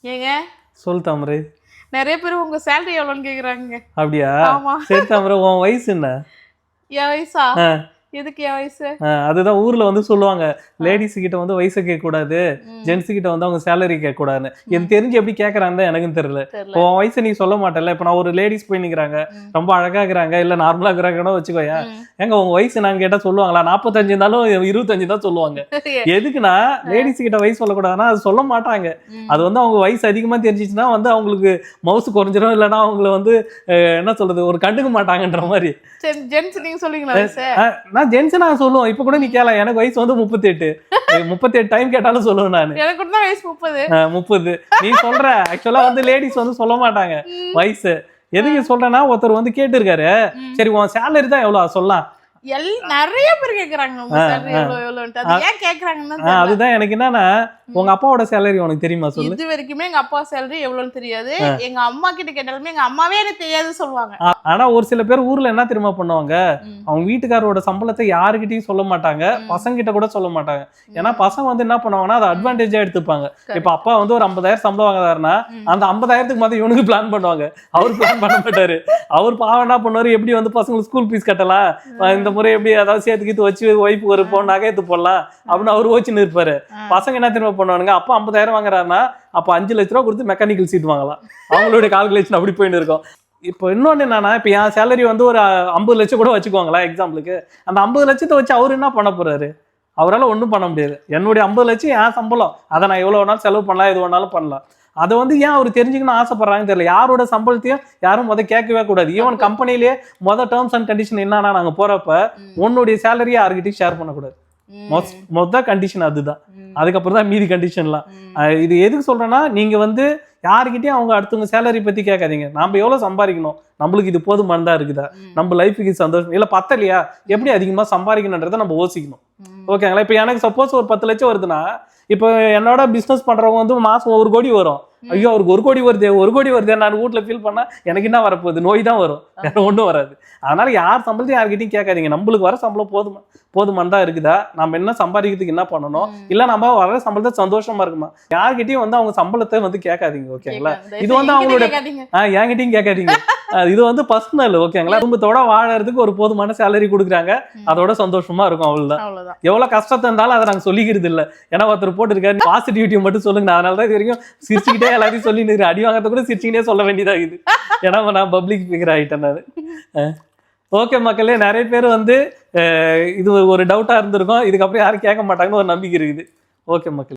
ஏங்க சொல் தாமரை. நிறைய பேர் உங்க சேலரி எவ்வளோன்னு கேக்குறாங்க. அப்படியா? ஆமா. சரி தாமரை, உன் வயசு என்ன? என் வயசா? எதுக்கு என் வயசு? அதுதான் ஊர்ல வந்து சொல்லுவாங்க, லேடிஸ் கிட்ட வந்து வயசை கேட்க கூடாது, ஜென்ஸ் கிட்ட வந்து அவங்க சேலரி கேட்க கூடாதுன்னு. இது தெரிஞ்சு எப்படி கேட்கறாங்க எனக்கும் தெரியல. உன் வயசு நீ சொல்ல மாட்டல. இப்ப நான் ஒரு லேடிஸ் போய் நிக்கிறாங்க, ரொம்ப அழகா இருக்கிறாங்க, இல்ல நார்மலா இருக்கிறாங்கன்னு வச்சுக்கோயேன். எங்க உங்க வயசு நான் கேட்டா சொல்லுவாங்களா? 45 இருந்தாலும் 25 தான் சொல்லுவாங்க. எதுக்குன்னா லேடிஸ் கிட்ட வயசு சொல்லக்கூடாதுன்னா அது சொல்ல மாட்டாங்க. அது வந்து அவங்க வயசு அதிகமா தெரிஞ்சிச்சுன்னா வந்து அவங்களுக்கு மவுசு குறைஞ்சிடும், இல்லைன்னா அவங்களை வந்து என்ன சொல்றது, ஒரு கண்டுக்க மாட்டாங்கன்ற மாதிரி. ஜென்ஸ் நீங்க சொல்லுவீங்களா? நான் ஜென்ஸ் நான் சொல்லுவோம். இப்ப கூட நீ கேள, எனக்கு வயசு வந்து 38 டைம் கேட்டாலும் சொல்லுவேன் நான். எனக்கு கூட வயசு 30. நீ சொல்ற ஆக்சுவலா வந்து லேடிஸ் வந்து சொல்ல மாட்டாங்க வயசு. எதுக்கு சொல்றேன்னா, ஒருத்தர் வந்து கேட்டு இருக்காரு, சரி உன் சேலரி தான் எவ்வளவு சொல்லலாம். நிறைய பேர் கேக்குறாங்க உங்க சேலரி எவ்வளவு எவ்வளவுன்னு. அது ஏன் கேக்குறாங்கன்னா அதுதான் எனக்கு என்னன்னா, உங்க அப்பாவோட சேலரி உனக்கு தெரியுமா சொல்லு. இது வரைக்குமே எங்க அப்பா சேலரி எவ்வளவுன்னு தெரியாது. எங்க அம்மா கிட்ட கேட்டாலுமே எங்க அம்மாவே எனக்கு தெரியாதுன்னு சொல்லுவாங்க. ஆனா ஒரு சில பேர் ஊர்ல என்ன தெரியுமா பண்ணுவாங்க, அவங்க வீட்டுக்காரோட சம்பளத்தை யாருக்கிட்டையும் சொல்ல மாட்டாங்க, பசங்க கிட்ட கூட சொல்ல மாட்டாங்க. ஏன்னா பசங்க வந்து என்ன பண்ணுவாங்கன்னா அதை அட்வான்டேஜா எடுத்துப்பாங்க. இப்ப அப்பா வந்து ஒரு 50,000 சம்பளம் வாங்குறாருன்னா அந்த 50,000க்கு மாதிரி இவனுக்கு பிளான் பண்ணுவாங்க. அவர் பிளான் பண்ண மாட்டாரு. அவர் பாவம் என்ன பண்ணுவாரு, எப்படி வந்து பசங்களுக்கு ஸ்கூல் ஃபீஸ் கட்டலாம், இந்த முறை எப்படி அதாவது சேர்த்துக்கிட்டு வச்சு ஒய்ஃபு ஒரு பொண்ணு நகையத்து போடலாம் அப்படின்னு அவர் யோசிச்சுன்னு இருப்பாரு. பசங்க என்ன திரும்ப பண்ணுவானுங்க, அப்பா 50,000 வாங்குறாருன்னா அப்ப 5 லட்ச ரூபா கொடுத்து மெக்கானிக்கல் சீட் வாங்கலாம். அவங்களுடைய கால்குலேஷன் அப்படி போயின்னு இருக்கும். இப்போ இன்னொன்னு என்னன்னா, இப்ப என் சேலரி வந்து ஒரு 50 லட்சம் கூட வச்சுக்குவாங்களா எக்ஸாம்பிளுக்கு. அந்த 50 லட்சத்தை வச்சு அவரு என்ன பண்ண போறாரு? அவரால் ஒன்றும் பண்ண முடியாது. என்னுடைய 50 லட்சம் என் சம்பளம், அதை நான் எவ்வளவு வேணாலும் செலவு பண்ணலாம், எது வேணாலும் பண்ணலாம். அதை வந்து ஏன் அவர் தெரிஞ்சுக்கணும்னு ஆசைப்படுறாங்கன்னு தெரியல. யாரோட சம்பளத்தையும் யாரும் கேட்கவே கூடாது. ஈவன் கம்பெனிலேயே டேர்ம்ஸ் அண்ட் கண்டிஷன் என்னன்னா, நாங்க போறப்ப உன்னுடைய சேலரியை யாருக்கிட்டையும் ஷேர் பண்ணக்கூடாது. மொத்த கண்டிஷன் அதுதான். அதுக்கப்புறம் தான் மீதி கண்டிஷன்லாம். இது எதுக்கு சொல்றேன்னா, நீங்க வந்து யாருக்கிட்டையும் அவங்க அடுத்தவங்க சேலரி பத்தி கேட்காதீங்க. நாம எவ்வளவு சம்பாதிக்கணும், நம்மளுக்கு இது போதுமானதா இருக்குதா, நம்ம லைஃபுக்கு சந்தோஷம் இல்ல பத்தலையா, எப்படி அதிகமா சம்பாதிக்கணுன்றதை நம்ம யோசிக்கணும். ஓகேங்களா? இப்ப எனக்கு சப்போஸ் ஒரு 10 லட்சம் வருதுன்னா, இப்போ என்னோட பிசினஸ் பண்றவங்க வந்து மாசம் 1 கோடி வரும். ஐயோ அவருக்கு 1 கோடி வருது, 1 கோடி வருது, நான் வீட்டுல ஃபீல் பண்ணா எனக்கு என்ன வரப்போகுது, நோய் தான் வரும், வேற ஒன்றும் வராது. அதனால யார் சம்பளத்தையும் யார்கிட்டையும் கேட்காதீங்க. நம்மளுக்கு வர சம்பளம் போதுமானதா இருக்குதா, நம்ம என்ன சம்பாதிக்கிறதுக்கு என்ன பண்ணணும், இல்ல நம்ம வர சம்பளத்தை சந்தோஷமா இருக்குமா, யார்கிட்டையும் வந்து அவங்க சம்பளத்தை வந்து கேட்காதீங்க. ஓகேங்களா? இது வந்து அவங்களோட என்கிட்டையும் கேட்காதீங்க. இது வந்து பர்சனல். ஓகேங்களா? குடும்பத்தோட வாழறதுக்கு ஒரு போதுமான சேலரி கொடுக்குறாங்க, அதோட சந்தோஷமா இருக்கும். அவ்வளவுதான். எவ்வளவு கஷ்டத்தை இருந்தாலும் அதை நாங்க சொல்லிக்கிறது இல்லை. ஏன்னா ஒருத்தர் போட்டுருக்காரு, பாசிட்டிவிட்டி மட்டும் சொல்லுங்க. அதனாலதான் இது வரைக்கும் சிரிச்சுக்கிட்டே எல்லாத்தையும் சொல்லி அடி வாங்கறத கூட சிரிச்சுக்கிட்டே சொல்ல வேண்டியதா இது. ஏன்னா நான் பப்ளிக் ஃபிகர் ஆகிட்டேன் நான். ஓகே மக்களே, நிறைய பேர் வந்து இது ஒரு டவுட்டா இருந்திருக்கும். இதுக்கப்புறம் யாரும் கேட்க மாட்டாங்கன்னு ஒரு நம்பிக்கை இருக்குது. ஓகே மக்கள்.